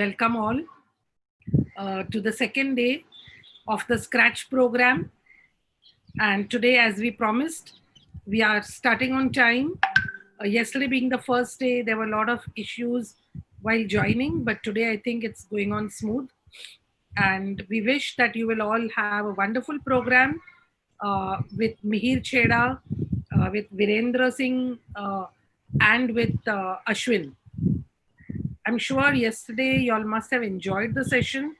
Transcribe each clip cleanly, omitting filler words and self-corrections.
welcome all to the second day of the Scratch program. And today, as we promised, we are starting on time. Yesterday being the first day, there were a lot of issues while joining, but today I think it's going on smooth. And we wish that you will all have a wonderful program with Mihir Chheda, with Virendra Singh, and with Ashwin. I'm sure yesterday you all must have enjoyed the session.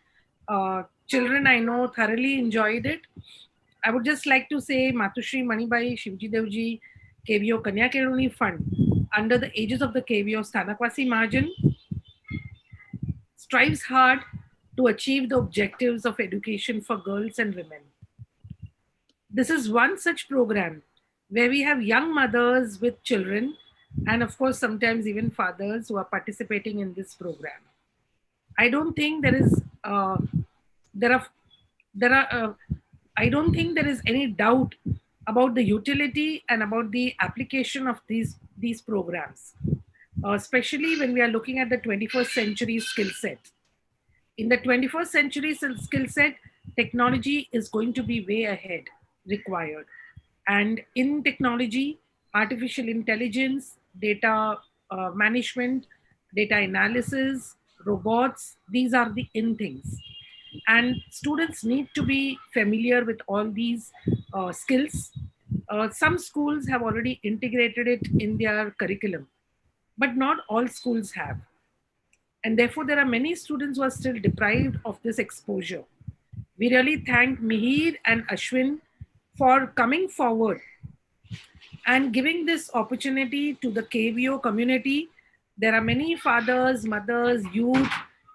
Children, I know, thoroughly enjoyed it. I would just like to say Matushri Manibai Shivji Devji KVO Kanya Keruni Fund, under the aegis of the KVO Stanakwasi Mahajan, strives hard to achieve the objectives of education for girls and women. This is one such program where we have young mothers with children, and of course sometimes even fathers who are participating in this program. I don't think there is I don't think there is any doubt about the utility and about the application of these programs, especially when we are looking at the 21st century skill set. In the 21st century skill set, technology is going to be way ahead required. And in technology, artificial intelligence, data management, data analysis, robots, these are the in things. And students need to be familiar with all these skills. Some schools have already integrated it in their curriculum, but not all schools have. And therefore, there are many students who are still deprived of this exposure. We really thank Mihir and Ashwin for coming forward and giving this opportunity to the KVO community. There are many fathers, mothers, youth,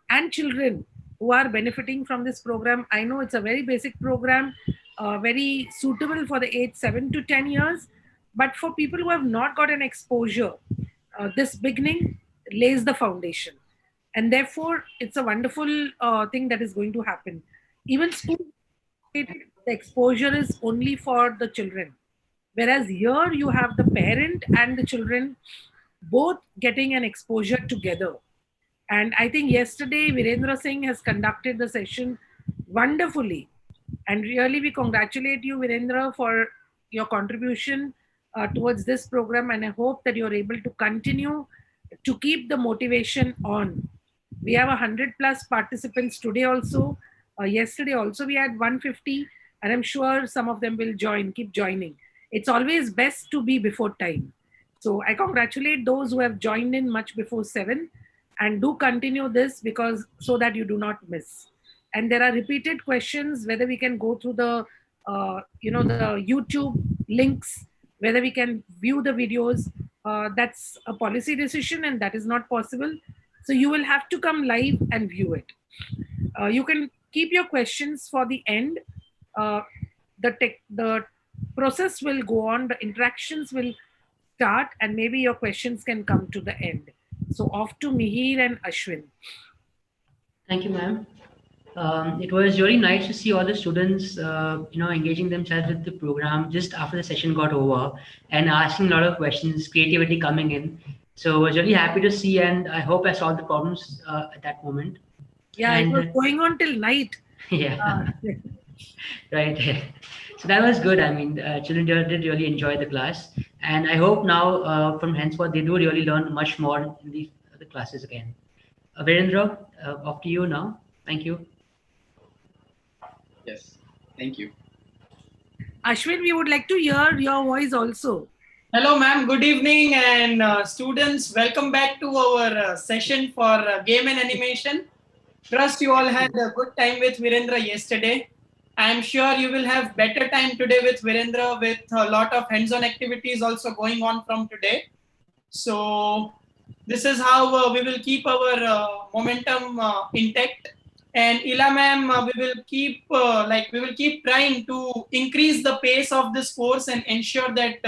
and children who are benefiting from this program. I know it's a very basic program, very suitable for the age 7 to 10 years. But for people who have not got an exposure, this beginning lays the foundation. And therefore, it's a wonderful thing that is going to happen. Even school, the exposure is only for the children. Whereas here you have the parent and the children both getting an exposure together. And I think yesterday Virendra Singh has conducted the session wonderfully. And really we congratulate you, Virendra, for your contribution towards this program. And I hope that you're able to continue to keep the motivation on. We have 100+ participants today also. Yesterday also we had 150, and I'm sure some of them will keep joining. It's always best to be before time. So I congratulate those who have joined in much before 7, and do continue this so that you do not miss. And there are repeated questions whether we can go through the the YouTube links, whether we can view the videos. That's a policy decision and that is not possible. So you will have to come live and view it. You can keep your questions for the end. The process will go on, the interactions will start, and maybe your questions can come to the end. So off to Mihir and Ashwin. Thank you, ma'am. It was really nice to see all the students, engaging themselves with the program just after the session got over and asking a lot of questions, creativity coming in. So I was really happy to see, and I hope I solved the problems at that moment. Yeah, and it was going on till night. Yeah. Right. So that was good. I mean, children did really enjoy the class, and I hope now from henceforth they do really learn much more in the classes again. Virendra, off to you now. Thank you. Yes, thank you. Ashwin, we would like to hear your voice also. Hello, ma'am. Good evening, and students, welcome back to our session for game and animation. Trust you all had a good time with Virendra yesterday. I am sure you will have better time today with Virendra, with a lot of hands-on activities also going on from today. So this is how we will keep our momentum intact. And Ila ma'am, we will keep trying to increase the pace of this course and ensure that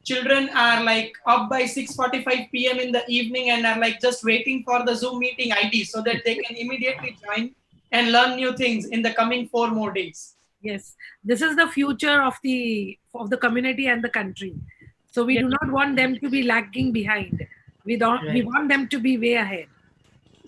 children are up by 6:45 p.m. in the evening and are just waiting for the Zoom meeting ID so that they can immediately join and learn new things in the coming 4 more days. Yes, this is the future of the community and the country. So we do not want them to be lagging behind. We want them to be way ahead.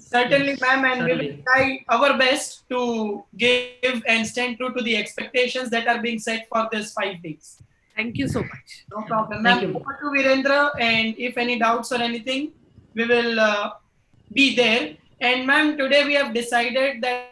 Certainly, Yes, ma'am, and we will certainly. try our best to give and stand true to the expectations that are being set for this 5 days. Thank you so much. No problem, Thank ma'am. you. Over to Virendra, and if any doubts or anything, we will be there. And ma'am, today we have decided that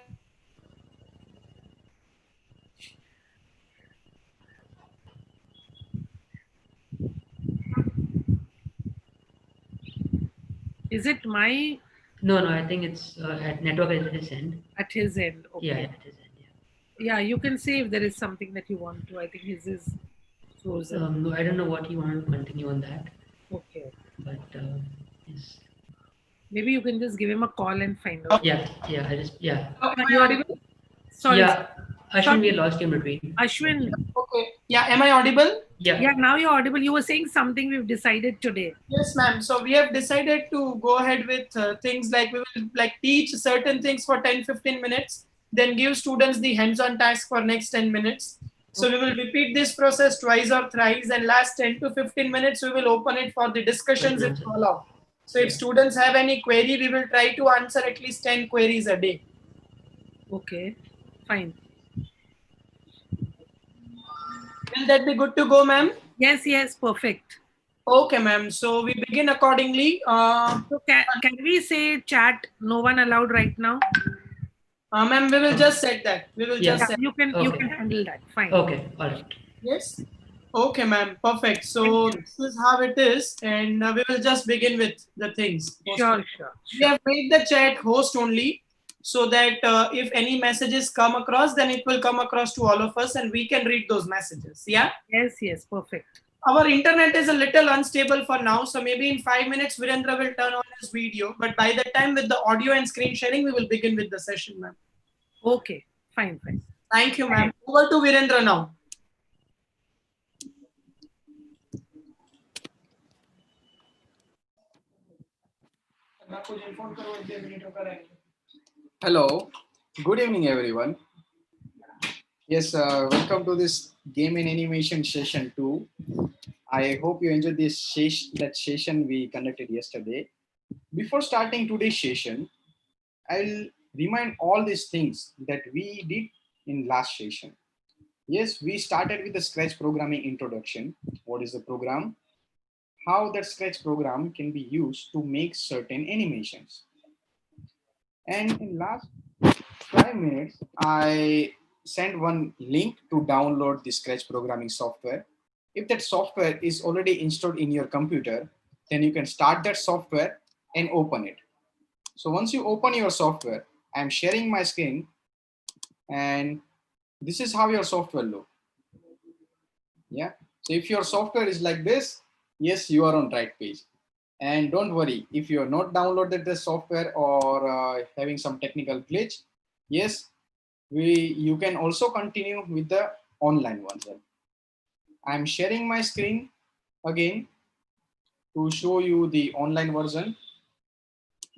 Is it my No, no, I think it's at network at his end. at his end? Yeah, Okay. at his end. Yeah, you can say if there is something that you want to. I think his is Yeah. frozen. No, I don't know what you want to continue on that, Okay. but yes. Maybe you can just give him a call and find out. Yeah, yeah, I just, yeah. am Are I you audible? Sorry. Yeah, Ashwin, Sorry. we lost you in between. Ashwin. Okay. Yeah, am I audible? Yeah. Yeah, now you're audible. You were saying something we've decided today. Yes, ma'am. So we have decided to go ahead with things like we will like teach certain things for 10-15 minutes, then give students the hands-on task for next 10 minutes. So we will repeat this process twice or thrice, and last 10 to 15 minutes we will open it for the discussions if Question allowed. So if students have any query, we will try to answer at least 10 queries a day. Okay, fine. Will that be good to go, ma'am? Yes, yes, perfect. Okay, ma'am. So we begin accordingly. So can we say chat no one allowed right now? Ma'am, we will just set that. We will Yeah. just set. You can Okay. handle that. Fine. Okay, all right. Yes. Okay, ma'am. Perfect. So this is how it is, and we will just begin with the things. Sure. We have made the chat host only, so that if any messages come across, then it will come across to all of us, and we can read those messages. Yeah. Yes, yes, perfect. Our internet is a little unstable for now, so maybe in 5 minutes Virendra will turn on his video. But by the time with the audio and screen sharing, we will begin with the session, ma'am. Okay, fine. Thank you, ma'am. Over to Virendra now. Hello, good evening, everyone. Yes, welcome to this game and animation session 2. I hope you enjoyed this session we conducted yesterday. Before starting today's session, I'll remind all these things that we did in last session. Yes, we started with the Scratch programming introduction. What is the program? How that Scratch program can be used to make certain animations. And in last 5 minutes, I sent one link to download the Scratch programming software. If that software is already installed in your computer, then you can start that software and open it. So once you open your software, I'm sharing my screen, and this is how your software look. Yeah. So if your software is like this, yes, you are on right page. And don't worry, if you are not downloaded the software or having some technical glitch, yes, you can also continue with the online version. I'm sharing my screen again to show you the online version.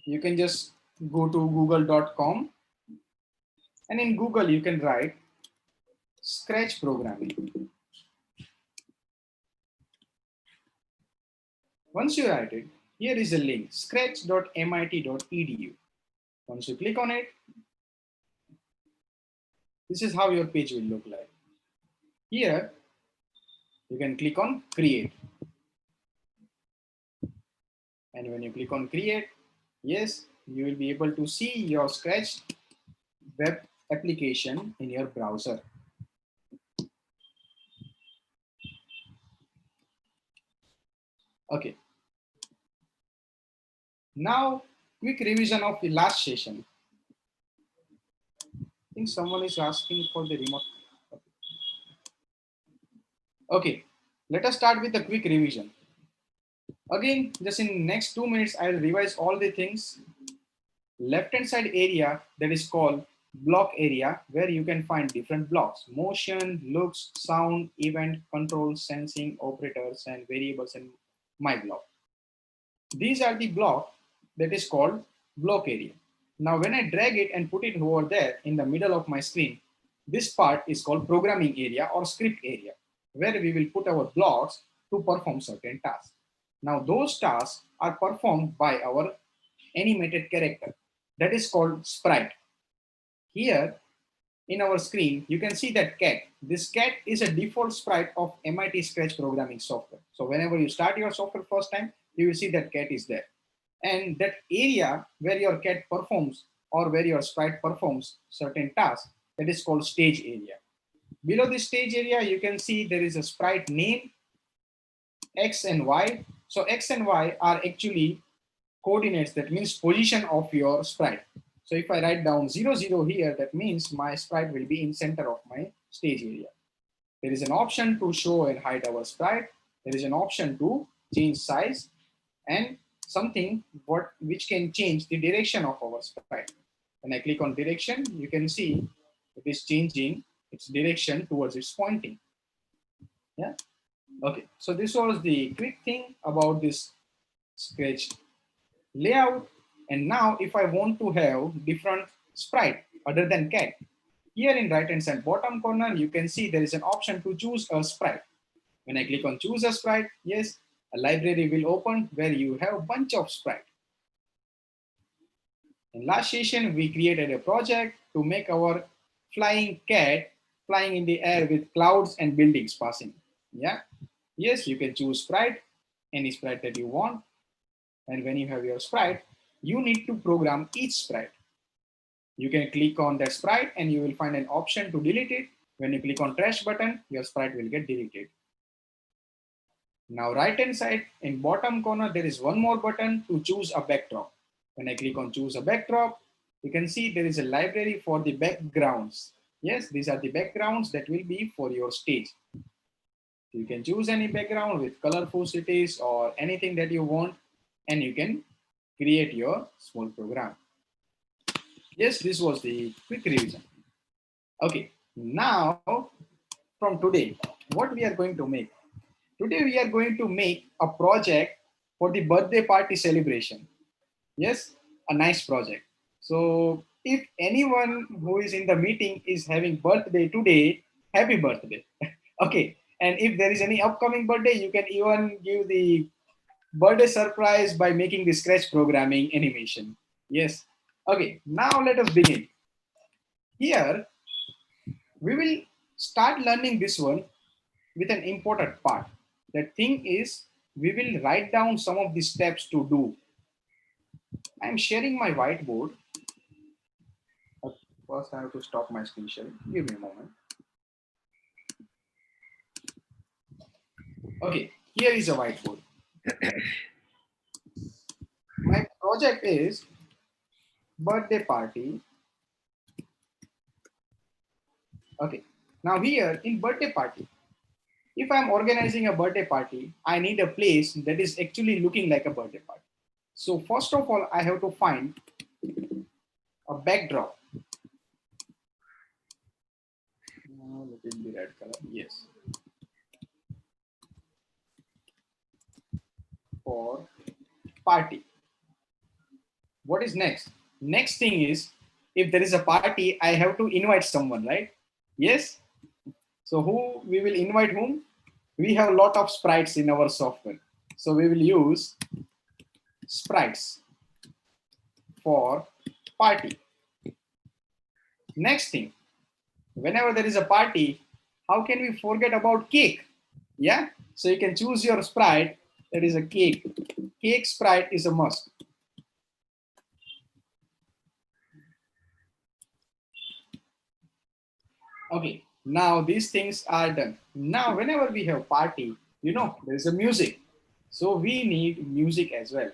You can just go to google.com, and in Google you can write Scratch programming. Once you write it, here is a link, scratch.mit.edu. Once you click on it, this is how your page will look like. Here, you can click on create. And when you click on create, yes, you will be able to see your Scratch web application in your browser. Okay. Now, quick revision of the last session. I think someone is asking for the remote. Okay, let us start with a quick revision. Again, just in next 2 minutes, I'll revise all the things. Left-hand side area, that is called block area, where you can find different blocks: motion, looks, sound, event, control, sensing, operators, and variables, and my block. These are the block that is called block area. Now, when I drag it and put it over there in the middle of my screen, this part is called programming area or script area, where we will put our blocks to perform certain tasks. Now, those tasks are performed by our animated character. that is called sprite. Here in our screen, you can see that cat. This cat is a default sprite of MIT Scratch programming software. So whenever you start your software first time, you will see that cat is there. And that area where your cat performs or where your sprite performs certain tasks, that is called stage area. Below the stage area, you can see there is a sprite name, X and Y. So X and Y are actually coordinates, that means position of your sprite. So if I write down 0, 0 here, that means my sprite will be in center of my stage area. There is an option to show and hide our sprite. There is an option to change size and something which can change the direction of our sprite. When I click on direction, you can see it is changing its direction towards its pointing. Yeah. Okay. So this was the quick thing about this Scratch layout. And now if I want to have different sprite other than cat, here in right hand side bottom corner, you can see there is an option to choose a sprite. When I click on choose a sprite, yes, a library will open where you have a bunch of sprite. In last session, we created a project to make our flying cat flying in the air with clouds and buildings passing. Yeah. Yes, you can choose sprite, any sprite that you want. And when you have your sprite, you need to program each sprite. You can click on that sprite and you will find an option to delete it. When you click on trash button, your sprite will get deleted. Now right hand side in bottom corner, there is one more button to choose a backdrop. When I click on choose a backdrop, you can see there is a library for the backgrounds. Yes, these are the backgrounds that will be for your stage. You can choose any background with colorful cities or anything that you want, and you can create your small program. Yes, this was the quick revision. Okay, now from today, what we are going to make? Today we are going to make a project for the birthday party celebration. Yes, a nice project. So if anyone who is in the meeting is having birthday today, happy birthday. Okay, and if there is any upcoming birthday, you can even give the birthday surprise by making the Scratch programming animation. Yes. Okay, now let us begin. Here, we will start learning this one with an important part. The thing is, we will write down some of the steps to do. I'm sharing my whiteboard. First, I have to stop my screen sharing. Give me a moment. Okay, here is a whiteboard. My project is birthday party. Okay, now here in birthday party, if I'm organizing a birthday party, I need a place that is actually looking like a birthday party. So first of all, I have to find a backdrop. Now let it be red color. Yes. For party. What is next? Next thing is, if there is a party, I have to invite someone, right? Yes. So who we will invite whom? We have a lot of sprites in our software. So we will use sprites for party. Next thing, whenever there is a party, how can we forget about cake? Yeah. So you can choose your sprite that is a cake. Cake sprite is a must. Okay, now these things are done. Now, whenever we have party, you know, there is a music. So we need music as well.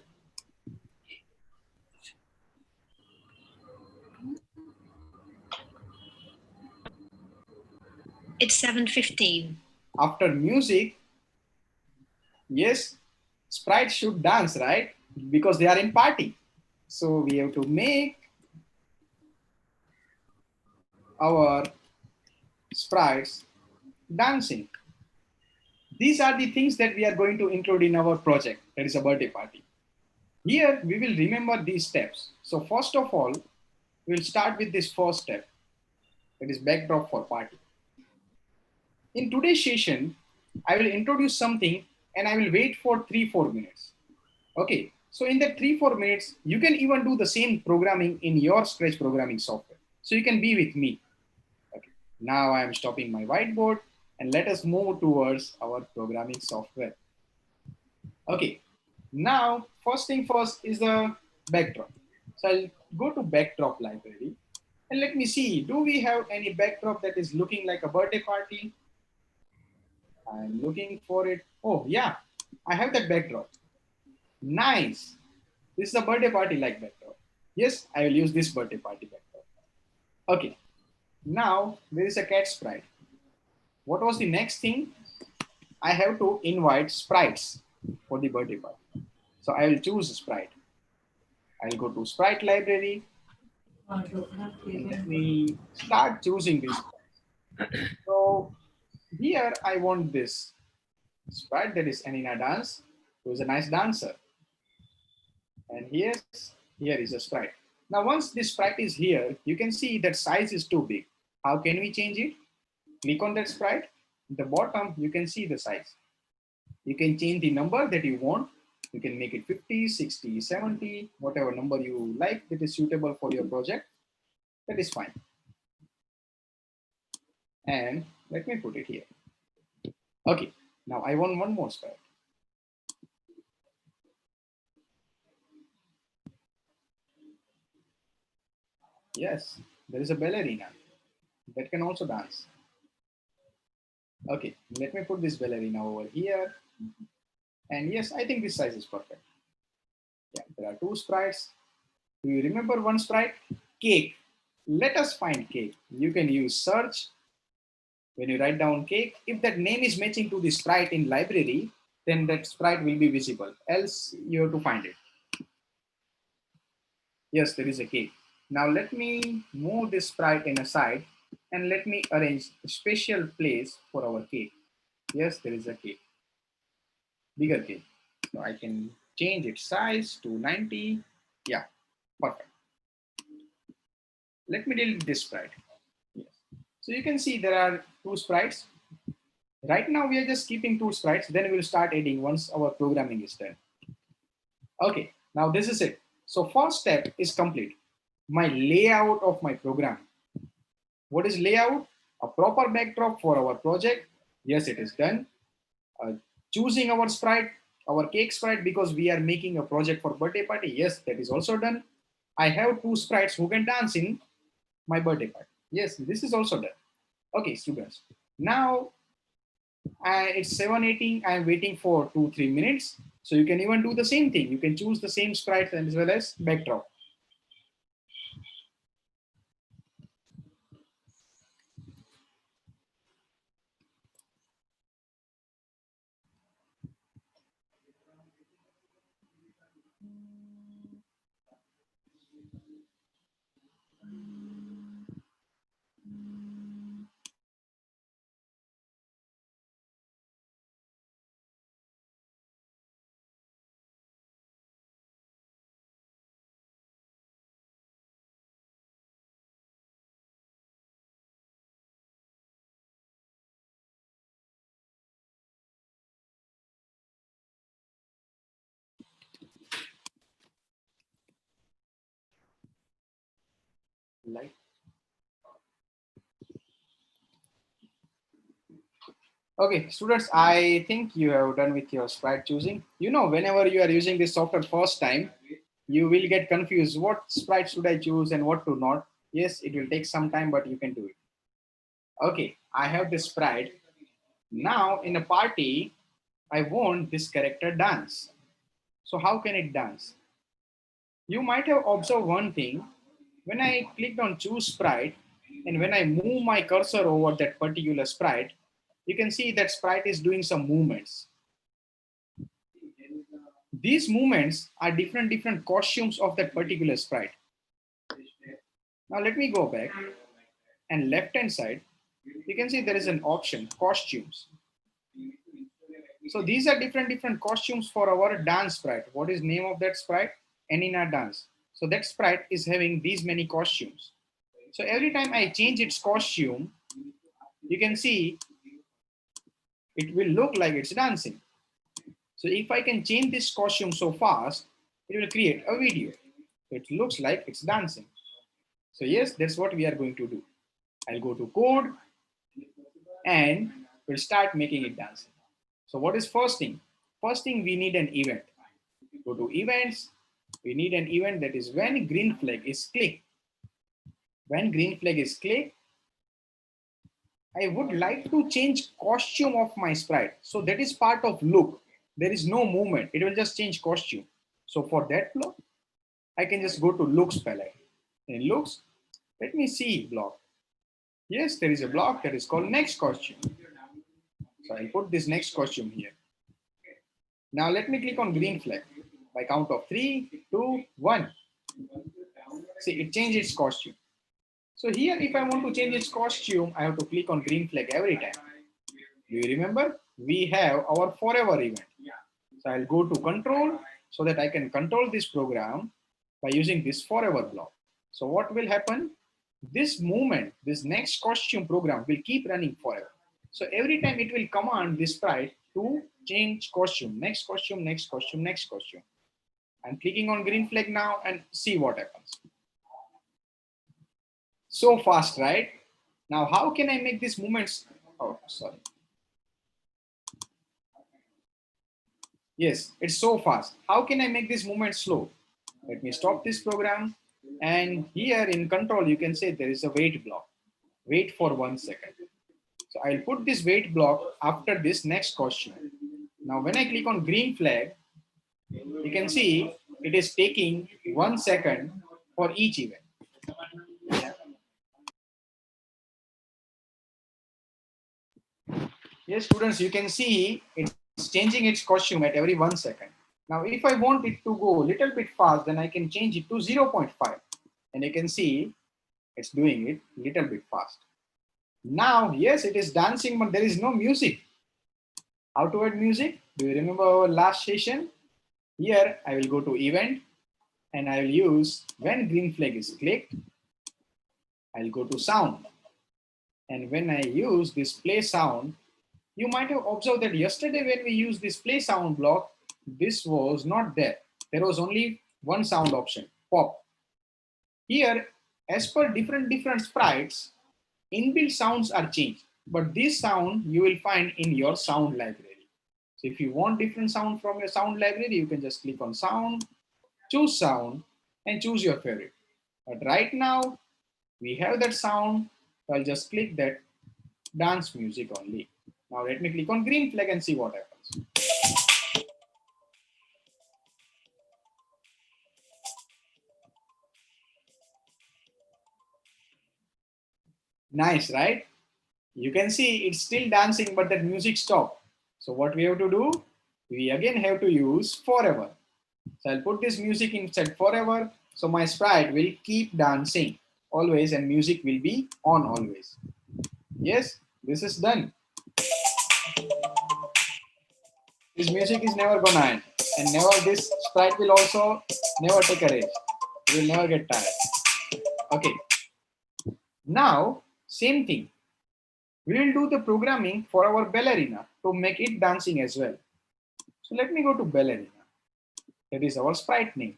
It's 7:15. After music, yes, sprites should dance, right? Because they are in party. So we have to make our sprites dancing. These are the things that we are going to include in our project, that is a birthday party. Here, we will remember these steps. So first of all, we'll start with this first step, that is backdrop for party. In today's session, I will introduce something and I will wait for 3-4 minutes. Okay, So in that 3-4 minutes, you can even do the same programming in your Scratch programming software. So you can be with me. Okay. Now I am stopping my whiteboard and let us move towards our programming software. Okay. Now, first thing first is the backdrop. So I'll go to backdrop library and let me see, do we have any backdrop that is looking like a birthday party? I'm looking for it. Oh yeah, I have that backdrop. Nice. This is a birthday party like backdrop. Yes, I will use this birthday party backdrop. Okay. Now there is a cat sprite. What was the next thing? I have to invite sprites for the birthday party. So I will choose a sprite. I'll go to sprite library. And let me start choosing this. So here I want this sprite that is Anina Dance, who is a nice dancer. And here is a sprite. Now, once this sprite is here, you can see that size is too big. How can we change it? Click on that sprite. At the bottom, you can see the size. You can change the number that you want. You can make it 50, 60, 70, whatever number you like that is suitable for your project. That is fine. And let me put it here. Okay, now I want one more sprite. Yes, there is a ballerina that can also dance. Okay, let me put this ballerina over here. And yes, I think this size is perfect. Yeah, there are two sprites. Do you remember one sprite? Cake. Let us find cake. You can use search. When you write down cake, if that name is matching to the sprite in library, then that sprite will be visible. Else you have to find it. Yes, there is a cake. Now let me move this sprite in a side and let me arrange a special place for our cake. Yes, there is a cake. Bigger cake. So I can change its size to 90. Yeah, perfect. Let me delete this sprite. Yes. So you can see there are two sprites. Right now we are just keeping two sprites, then we will start adding once our programming is done. Okay, now this is it. So first step is complete. My layout of my program. What is layout? A proper backdrop for our project. Yes, it is done. Choosing our sprite, our cake sprite, because we are making a project for birthday party. Yes, that is also done. I have two sprites who can dance in my birthday party. Yes, this is also done. Okay, students. Now it's 7:18. I'm waiting for 2-3 minutes. So you can even do the same thing. You can choose the same sprite as well as backdrop. Like. Okay, students, I think you have done with your sprite choosing. You know, whenever you are using this software first time, you will get confused. What sprite should I choose and what to not? Yes, it will take some time, but you can do it. Okay, I have this sprite. Now in a party, I want this character dance. So how can it dance? You might have observed one thing. When I clicked on choose sprite and when I move my cursor over that particular sprite, you can see that sprite is doing some movements. These movements are different costumes of that particular sprite. Now let me go back and left hand side, you can see there is an option costumes. So these are different costumes for our dance sprite. What is name of that sprite? Anina Dance. So that sprite is having these many costumes. So every time I change its costume, you can see it will look like it's dancing. So if I can change this costume so fast, it will create a video. It looks like it's dancing. So yes, that's what we are going to do. I'll go to code and we'll start making it dancing. So what is first thing? First thing, we need an event. Go to events. We need an event that is when green flag is clicked. When green flag is clicked, I would like to change costume of my sprite. So that is part of look. There is no movement. It will just change costume. So for that block, I can just go to looks palette. In looks, let me see block. Yes, there is a block that is called next costume. So I'll put this next costume here. Now let me click on green flag. By count of 3, 2, 1. See, it changed its costume. So here, if I want to change its costume, I have to click on green flag every time. Do you remember? We have our forever event. So I'll go to control so that I can control this program by using this forever block. So what will happen? This movement, this next costume program will keep running forever. So every time it will command this sprite to change costume, next costume, next costume, next costume. I'm clicking on green flag now and see what happens. So fast, right? Now, how can I make these movements? Oh, sorry. Yes, it's so fast. How can I make this movement slow? Let me stop this program. And here in control, you can say there is a wait block. Wait for 1 second. So I'll put this wait block after this next costume. Now, when I click on green flag, you can see it is taking 1 second for each event. Yes, students, you can see it's changing its costume at every 1 second. Now, if I want it to go a little bit fast, then I can change it to 0.5. And you can see it's doing it a little bit fast. Now, yes, it is dancing, but there is no music. How to add music? Do you remember our last session? Here, I will go to event and I will use when green flag is clicked, I'll go to sound. And when I use this play sound, you might have observed that yesterday when we used this play sound block, this was not there. There was only one sound option, pop. Here, as per different sprites, inbuilt sounds are changed. But this sound you will find in your sound library. So if you want different sound from your sound library, you can just click on sound, choose sound, and choose your favorite. But right now, we have that sound. So I'll just click that dance music only. Now let me click on green flag and see what happens. Nice, right? You can see it's still dancing, but that music stopped. So what we have to do? We again have to use forever. So I'll put this music inside forever. So my sprite will keep dancing always and music will be on always. Yes, this is done. This music is never gonna end. And never this sprite will also never take a rest. It will never get tired. Okay. Now, same thing. We will do the programming for our ballerina to make it dancing as well. So let me go to ballerina. That is our sprite name.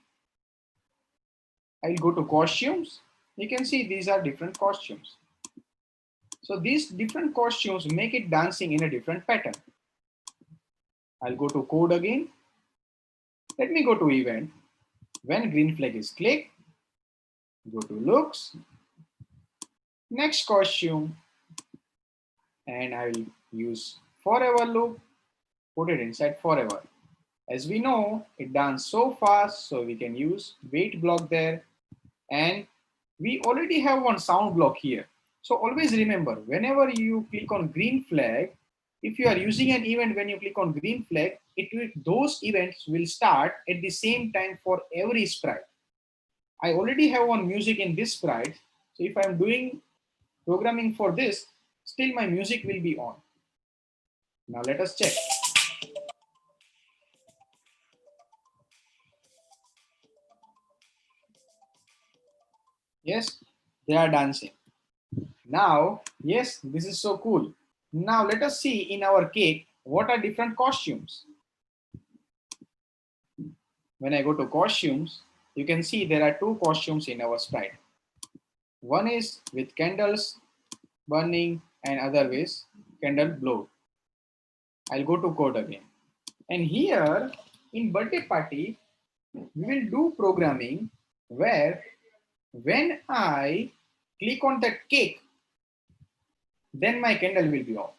I'll go to costumes. You can see these are different costumes. So these different costumes make it dancing in a different pattern. I'll go to code again. Let me go to event. When green flag is clicked, go to looks, next costume, and I will use forever loop, put it inside forever. As we know, it dances so fast, so we can use wait block there. And we already have one sound block here. So always remember, whenever you click on green flag, if you are using an event when you click on green flag, those events will start at the same time for every sprite. I already have one music in this sprite. So if I'm doing programming for this, still my music will be on. Now let us check. Yes, they are dancing. Now, yes, this is so cool. Now let us see in our cake, what are different costumes. When I go to costumes, you can see there are two costumes in our sprite. One is with candles burning and other is candle blow. I'll go to code again. And here in birthday party, we will do programming where when I click on that cake, then my candle will be on.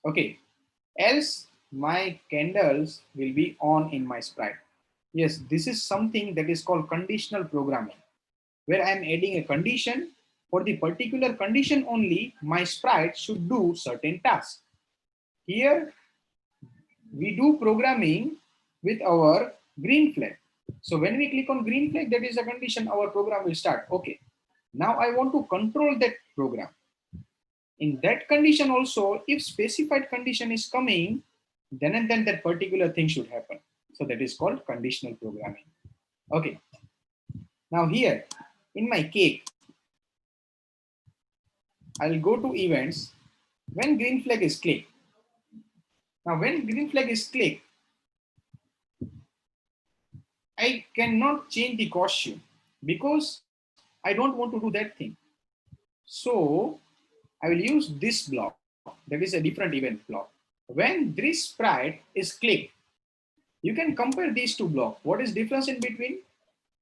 Okay, else my candles will be on in my sprite. Yes, this is something that is called conditional programming, where I'm adding a condition. For the particular condition only, my sprite should do certain tasks. Here, we do programming with our green flag. So when we click on green flag, that is a condition, our program will start. Okay, now I want to control that program. In that condition also, if specified condition is coming, then and then that particular thing should happen. So that is called conditional programming. Okay. Now here in my cake, I'll go to events when green flag is clicked. Now when green flag is clicked, I cannot change the costume because I don't want to do that thing. So I will use this block. That is a different event block. When this sprite is clicked, you can compare these two blocks. What is difference in between?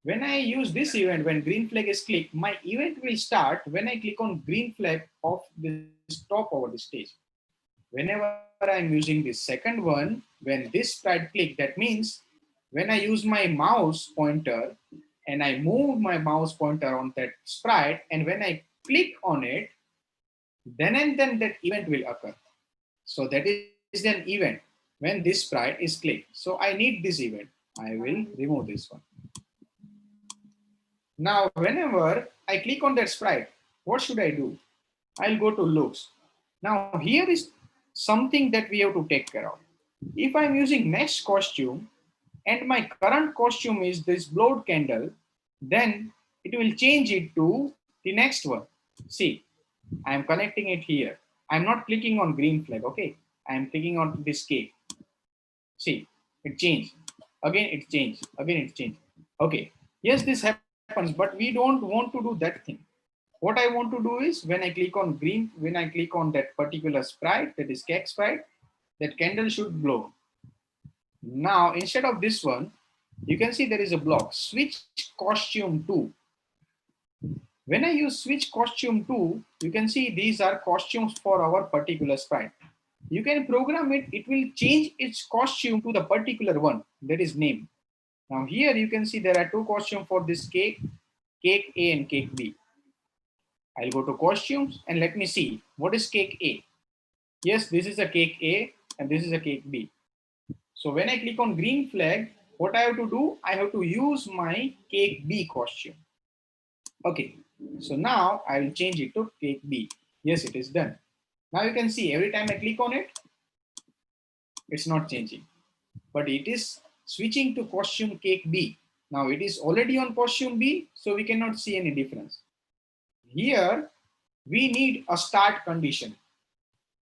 When I use this event, when green flag is clicked, my event will start when I click on green flag of this top over the stage. Whenever I'm using this second one, when this sprite click, that means when I use my mouse pointer and I move my mouse pointer on that sprite, and when I click on it, then and then that event will occur. So that is an event when this sprite is clicked. So I need this event. I will remove this one. Now, whenever I click on that sprite, what should I do? I'll go to looks. Now, here is something that we have to take care of. If I'm using next costume and my current costume is this blowed candle, then it will change it to the next one. See, I'm connecting it here. I'm not clicking on green flag, okay? I'm clicking on this cake. See, it changed. Again, it changed. Again, it changed. Okay, yes, this happens, but we don't want to do that thing. What I want to do is when I click on green, when I click on that particular sprite, that is cake sprite, that candle should blow. Now, instead of this one, you can see there is a block, switch costume to. When I use switch costume to, you can see these are costumes for our particular sprite. You can program it, it will change its costume to the particular one, that is name. Now here you can see there are two costumes for this cake, cake A and cake B. I'll go to costumes and let me see, what is cake A? Yes, this is a cake A and this is a cake B. So when I click on green flag, what I have to do, I have to use my cake B costume. Okay, so now I will change it to cake B. Yes, it is done. Now you can see every time I click on it, it's not changing, but it is switching to costume cake B. Now it is already on costume B, so we cannot see any difference. Here, we need a start condition.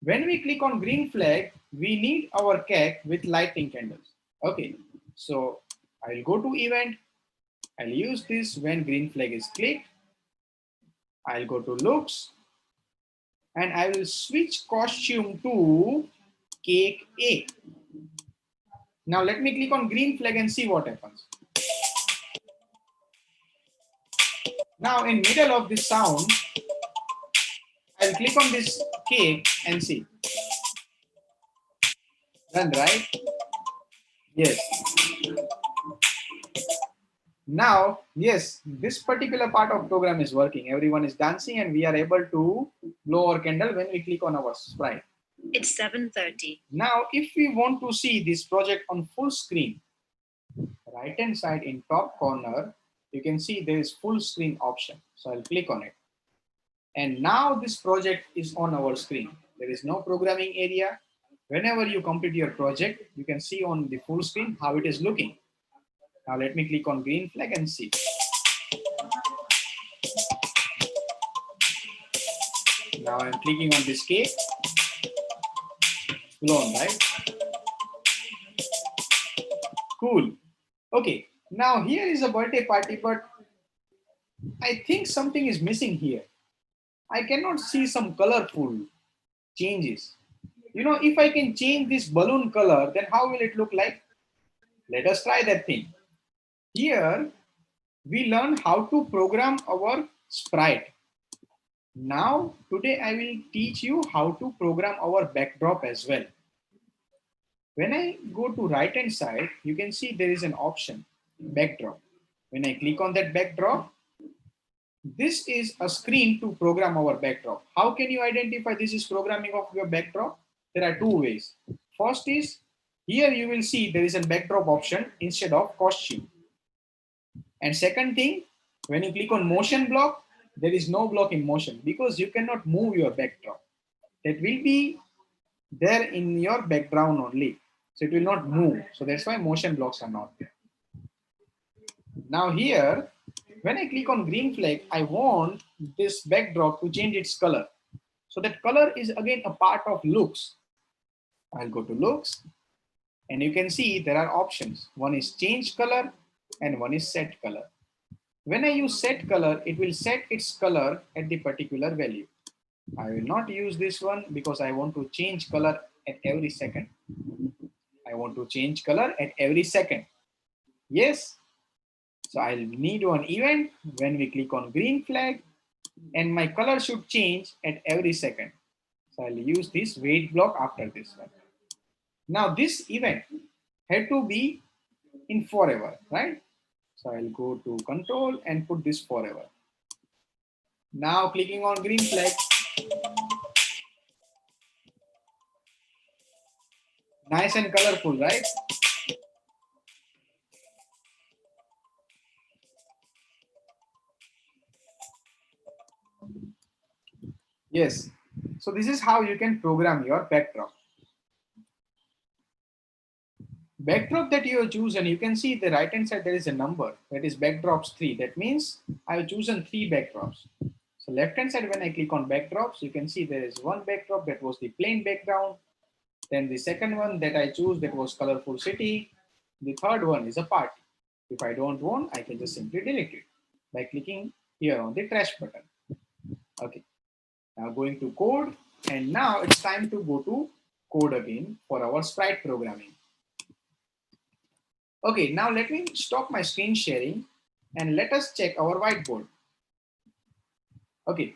When we click on green flag, we need our cake with lighting candles. Okay, so I'll go to event. I'll use this when green flag is clicked. I'll go to looks and I will switch costume to cake A. Now let me click on green flag and see what happens. Now in middle of this sound, I'll click on this cake and see. Done, right? Yes. Now, yes, this particular part of program is working. Everyone is dancing and we are able to blow our candle when we click on our sprite. It's 7:30. Now, if we want to see this project on full screen, right hand side in top corner, you can see there is full screen option. So I'll click on it. And now this project is on our screen. There is no programming area. Whenever you complete your project, you can see on the full screen how it is looking. Now let me click on green flag and see. Now I'm clicking on this cake. Blown, right? Cool. Okay, now here is a birthday party, but I think something is missing here. I cannot see some colorful changes. You know, if I can change this balloon color, then how will it look like? Let us try that thing. Here, we learn how to program our sprite. Now, today I will teach you how to program our backdrop as well. When I go to right hand side, you can see there is an option, backdrop. When I click on that backdrop, this is a screen to program our backdrop. How can you identify this is programming of your backdrop? There are two ways. First is, here you will see there is a backdrop option instead of costume. And second thing, when you click on motion block, there is no block in motion because you cannot move your backdrop. That will be there in your background only. So it will not move. So that's why motion blocks are not there. Now here, when I click on green flag, I want this backdrop to change its color. So that color is again a part of looks. I'll go to looks and you can see there are options. One is change color and one is set color. When I use set color, it will set its color at the particular value. I will not use this one because I want to change color at every second. I want to change color at every second. Yes. So I'll need one event when we click on green flag and my color should change at every second. So I'll use this wait block after this one. Now this event had to be in forever, right? So I'll go to control and put this forever. Now clicking on green flag. Nice and colorful, right? Yes. So this is how you can program your backdrop. Backdrop that you have chosen, you can see the right hand side there is a number that is backdrops 3. That means I have chosen 3 backdrops. So left hand side when I click on backdrops, you can see there is one backdrop that was the plain background. Then the second one that I choose that was colorful city. The third one is a party. If I don't want, I can just simply delete it by clicking here on the trash button. Okay. Now going to code, and now it's time to go to code again for our sprite programming. Okay, now let me stop my screen sharing and let us check our whiteboard. Okay,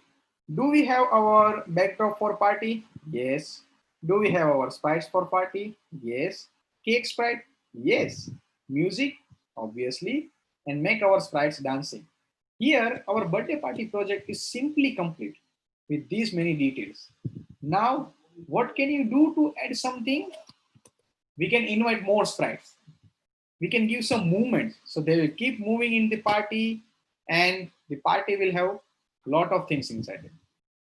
do we have our backdrop for party? Yes. Do we have our sprites for party? Yes. Cake sprite? Yes. Music? Obviously. And make our sprites dancing. Here, our birthday party project is simply complete with these many details. Now, what can you do to add something? We can invite more sprites. We can give some movement. So they will keep moving in the party and the party will have a lot of things inside it.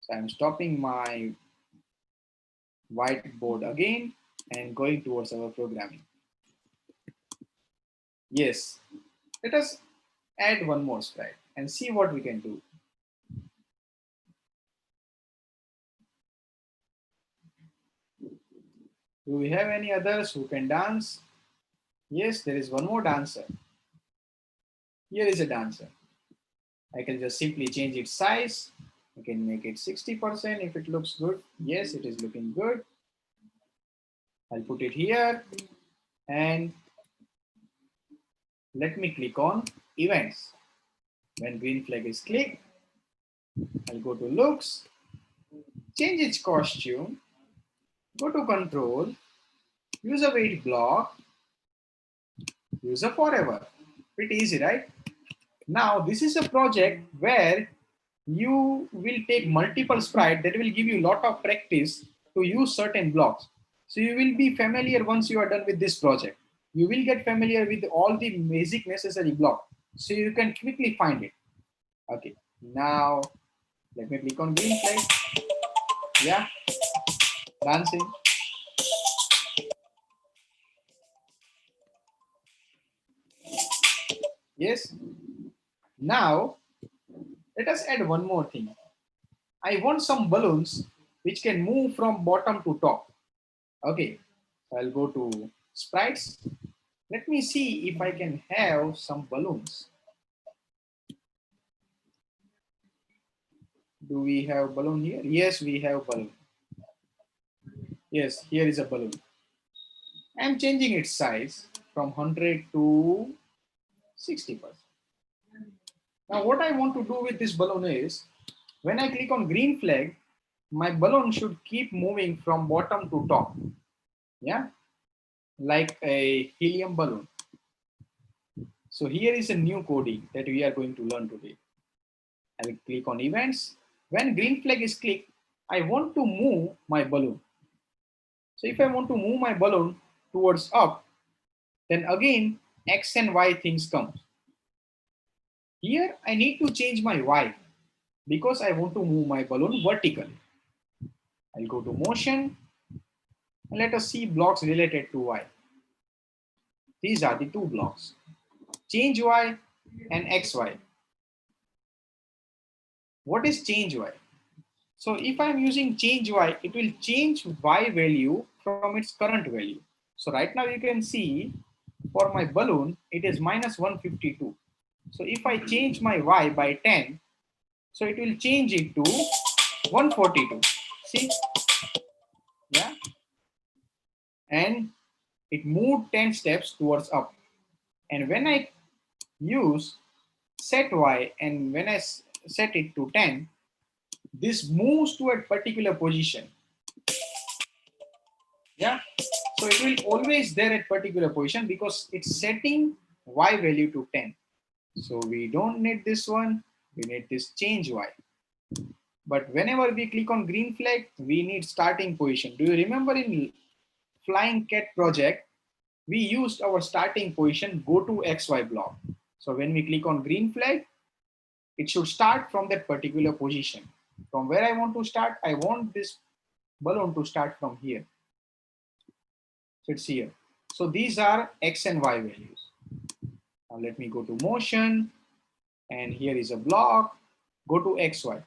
So I'm stopping my whiteboard again and going towards our programming. Yes, let us add one more sprite and see what we can do. Do we have any others who can dance? Yes, there is one more dancer. Here is a dancer. I can just simply change its size. I can make it 60% if it looks good. Yes, it is looking good. I'll put it here and let me click on events. When green flag is clicked, I'll go to looks, change its costume, go to control, use a wait block, use a forever. Pretty easy, right? Now this is a project where you will take multiple sprites that will give you a lot of practice to use certain blocks. So you will be familiar once you are done with this project. You will get familiar with all the basic necessary blocks. So you can quickly find it. Okay, now let me click on green flag. Yeah, dancing. Yes. Now let us add one more thing. I want some balloons which can move from bottom to top. Okay, I'll go to sprites. Let me see if I can have some balloons. Do we have balloon here? Yes, we have balloon. Yes, here is a balloon. I'm changing its size from 100 to 60%. Now what I want to do with this balloon is, when I click on green flag, my balloon should keep moving from bottom to top. Yeah, like a helium balloon. So here is a new coding that we are going to learn today. I will click on events. When green flag is clicked, I want to move my balloon. So if I want to move my balloon towards up, then again X and Y things come. Here I need to change my Y because I want to move my balloon vertically. I'll go to motion and let us see blocks related to Y. These are the two blocks, change Y and XY. What is change Y? So if I'm using change Y, it will change Y value from its current value. So right now you can see for my balloon, it is minus 152. So if I change my Y by 10, so it will change it to 142. See? Yeah. And it moved 10 steps towards up. And when I use set Y and when I set it to 10, this moves to a particular position. Yeah, so it will always there at particular position because it's setting Y value to 10. So we don't need this one, we need this change Y. But whenever we click on green flag, we need starting position. Do you remember in Flying Cat project, we used our starting position go to XY block. So when we click on green flag, it should start from that particular position. From where I want to start, I want this balloon to start from here. So it's here. So these are X and Y values. Now let me go to motion and here is a block, go to XY.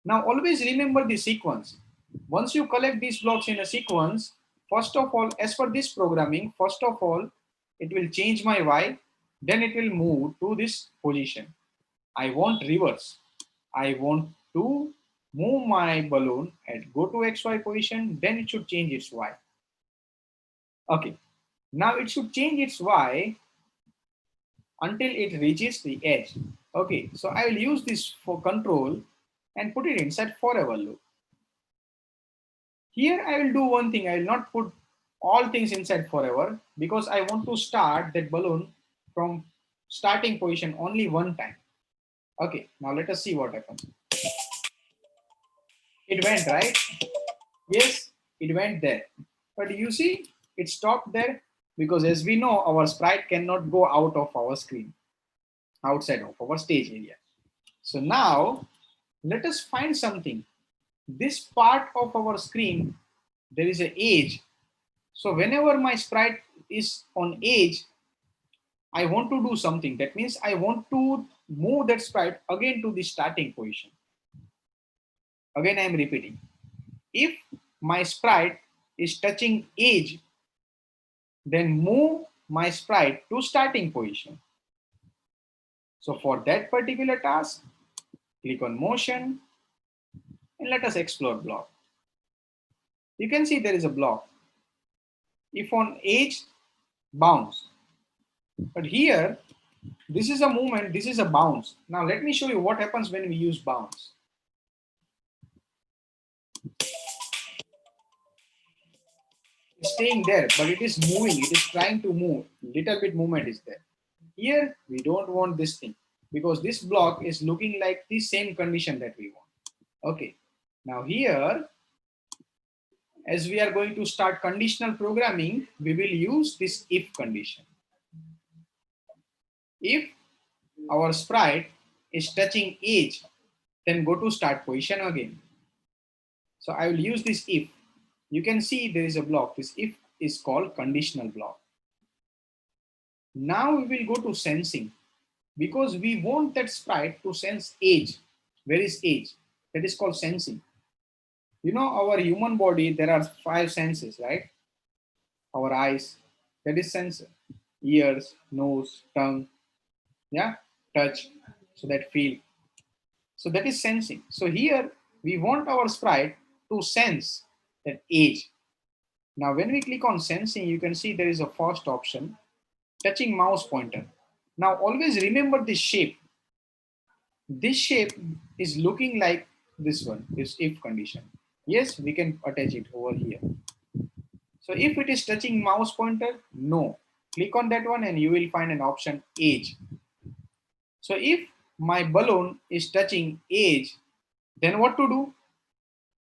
Now always remember the sequence. Once you collect these blocks in a sequence, first of all, as per this programming, first of all, it will change my Y, then it will move to this position. I want reverse. I want to move my balloon and go to XY position, then it should change its Y. Okay, now it should change its Y until it reaches the edge. Okay, so I will use this for control and put it inside forever loop. Here I will do one thing, I will not put all things inside forever because I want to start that balloon from starting position only one time. Okay, now let us see what happens. It went, right? Yes, it went there. But you see, it stopped there because as we know, our sprite cannot go out of our screen, outside of our stage area. So now let us find something. This part of our screen, there is an edge. So whenever my sprite is on edge, I want to do something. That means I want to move that sprite again to the starting position. Again, I am repeating. If my sprite is touching edge, then move my sprite to starting position. So for that particular task, click on motion and let us explore block. You can see there is a block. If on edge, bounce. But here, this is a movement, this is a bounce. Now let me show you what happens when we use bounce. It's staying there, but it is moving, it is trying to move. Little bit movement is there. Here, we don't want this thing because this block is looking like the same condition that we want. Okay, now here, as we are going to start conditional programming, we will use this if condition. If our sprite is touching edge, then go to start position again. So I will use this if. You can see there is a block. This if is called conditional block. Now we will go to sensing because we want that sprite to sense edge. Where is edge? That is called sensing. You know, our human body, there are 5 senses, right? Our eyes, that is sensor. ears, nose, tongue, yeah, touch, so that feel. So that is sensing. So here we want our sprite to sense that age. Now when we click on sensing, you can see there is a first option, touching mouse pointer. Now always remember this shape. This shape is looking like this one, this if condition. Yes, we can attach it over here. So if it is touching mouse pointer, no. Click on that one and you will find an option age. So if my balloon is touching age, then what to do?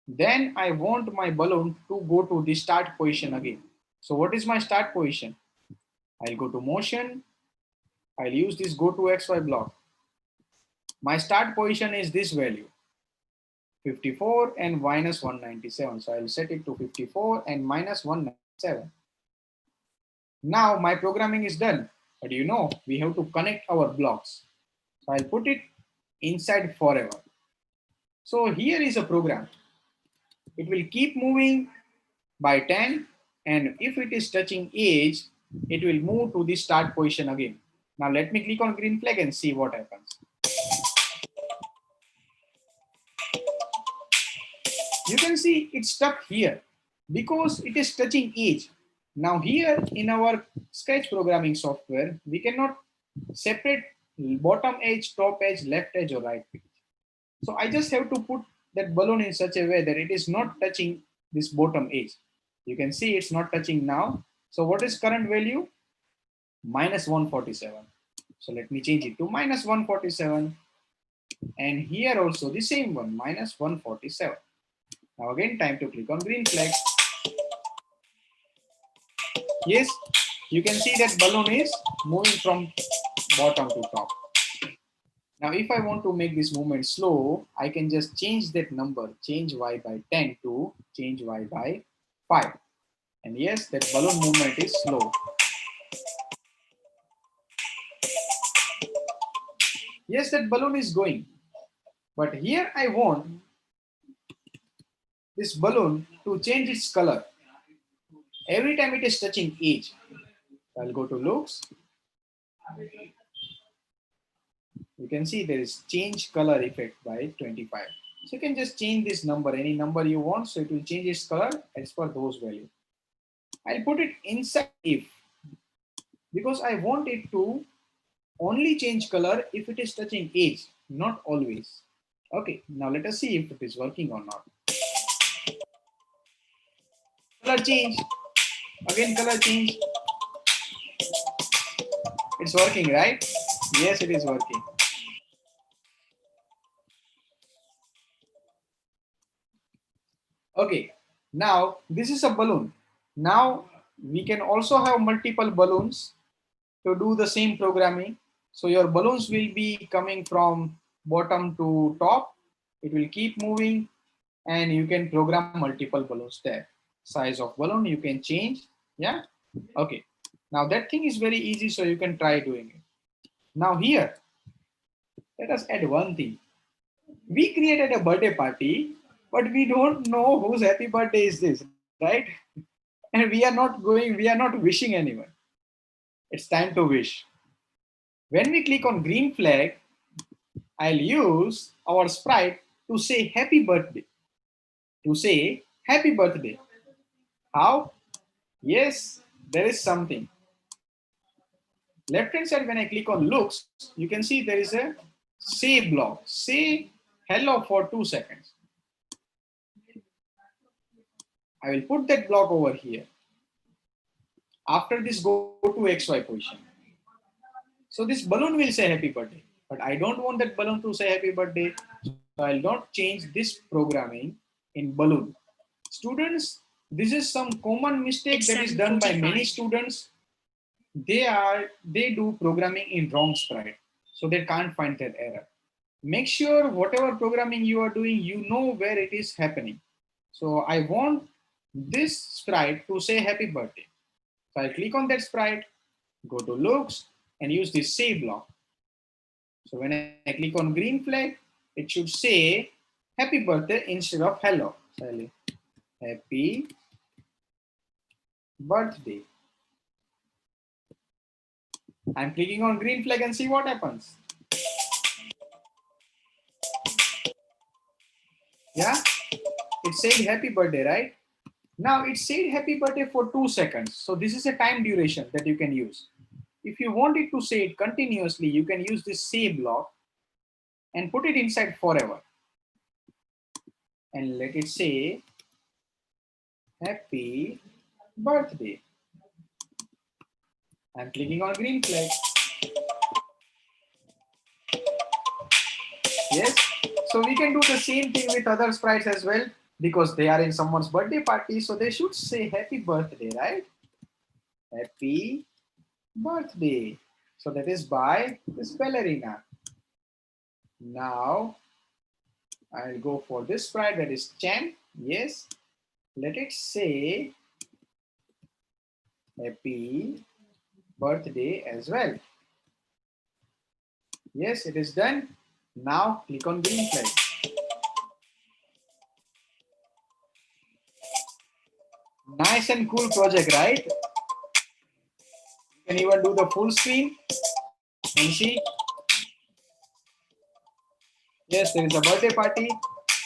Then I want my balloon to go to the start position again. So what is my start position? I'll go to motion. I'll use this go to XY block. My start position is this value, 54 and minus 197. So I'll set it to 54 and minus 197. Now my programming is done. But you know, we have to connect our blocks. So I'll put it inside forever. So here is a program. It will keep moving by 10. And if it is touching age, it will move to the start position again. Now let me click on green flag and see what happens. You can see it's stuck here because it is touching age. Now here in our Scratch programming software, we cannot separate bottom edge, top edge, left edge or right edge. So I just have to put that balloon in such a way that it is not touching this bottom edge. You can see it's not touching now. So what is current value? Minus 147. So let me change it to minus 147. And here also the same one, minus 147. Now again, time to click on green flag. Yes, you can see that balloon is moving from bottom to top. Now, if I want to make this movement slow, I can just change that number, change y by 10 to change y by 5. And yes, that balloon movement is slow. Yes, that balloon is going. But here I want this balloon to change its color. Every time it is touching age. I'll go to looks. You can see there is change color effect by 25. So you can just change this number, any number you want. So it will change its color as per those values. I'll put it inside if, because I want it to only change color if it is touching age, not always. Okay, now let us see if it is working or not. Color change, again color change. It's working, right? Yes, it is working. Okay, now this is a balloon. Now we can also have multiple balloons to do the same programming. So your balloons will be coming from bottom to top. It will keep moving and you can program multiple balloons there. Size of balloon you can change. Yeah. Okay. Now that thing is very easy, so you can try doing it. Now here, let us add one thing. We created a birthday party, but we don't know whose happy birthday is this, right? And we are not wishing anyone. It's time to wish. When we click on green flag, I'll use our sprite to say happy birthday. To say happy birthday. How? Yes, there is something. Left hand side, when I click on looks, you can see there is a say block. Say hello for 2 seconds. I will put that block over here. After this, go to XY position. So this balloon will say happy birthday, but I don't want that balloon to say happy birthday. So I'll not change this programming in balloon. Students, this is some common mistake that is done by many students. They do programming in wrong sprite, so they can't find that error. Make sure whatever programming you are doing, you know where it is happening. So I want this sprite to say happy birthday. So I click on that sprite, go to looks and use this say block. So when I click on green flag, it should say happy birthday instead of hello. So happy birthday. I'm clicking on green flag and see what happens. Yeah, it said happy birthday, right? Now it said happy birthday for 2 seconds. So this is a time duration that you can use. If you want it to say it continuously, you can use this say block and put it inside forever. And let it say happy birthday. I'm clicking on green flag. Yes. So we can do the same thing with other sprites as well, because they are in someone's birthday party. So they should say happy birthday, right? Happy birthday. So that is by this ballerina. Now I'll go for this sprite, that is Chen. Yes. Let it say happy birthday as well. Yes, it is done. Now click on green flag. Nice and cool project, right? You can even do the full screen and see. Yes, there is a birthday party.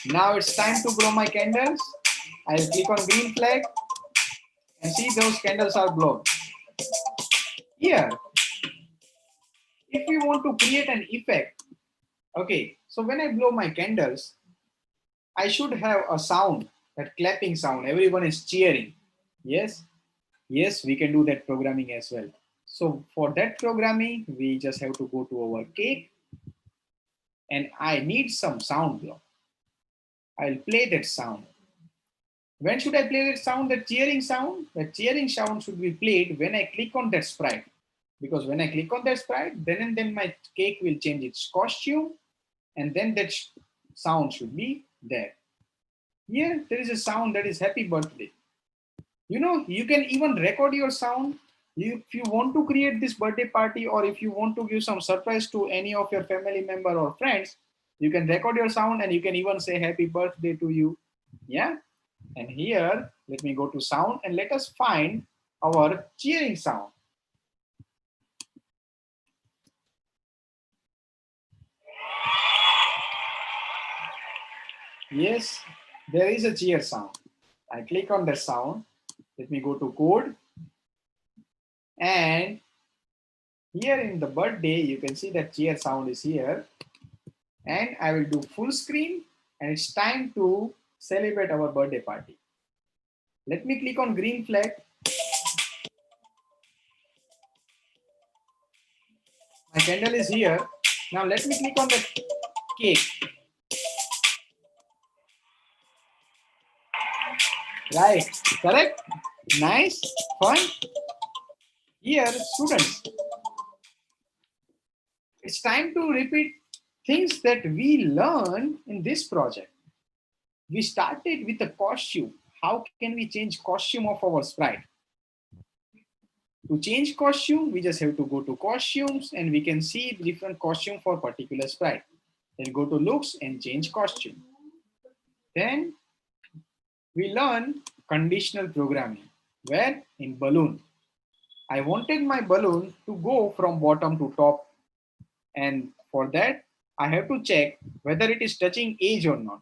Now it's time to blow my candles. I'll click on green flag and see those candles are blown. Here, if we want to create an effect, okay, so when I blow my candles, I should have a sound, that clapping sound. Everyone is cheering. Yes, yes, we can do that programming as well. So for that programming, we just have to go to our cake and I need some sound block. I'll play that sound. When should I play that sound? The cheering sound? The cheering sound should be played when I click on that sprite. Because when I click on that sprite, then and then my cake will change its costume and then that sound should be there. Here, there is a sound that is happy birthday. You know, you can even record your sound. If you want to create this birthday party or if you want to give some surprise to any of your family member or friends, you can record your sound and you can even say happy birthday to you. Yeah. And here, let me go to sound and let us find our cheering sound. Yes, there is a cheer sound. I click on the sound. Let me go to code. And here in the birthday, you can see that cheer sound is here. And I will do full screen and it's time to celebrate our birthday party. Let me click on green flag. My candle is here. Now let me click on the cake. Right, correct? Nice, fun. Here, students, it's time to repeat things that we learned in this project. We started with a costume. How can we change costume of our sprite? To change costume, we just have to go to costumes and we can see different costume for particular sprite. Then go to looks and change costume. Then we learn conditional programming, where in balloon. I wanted my balloon to go from bottom to top. And for that, I have to check whether it is touching edge or not.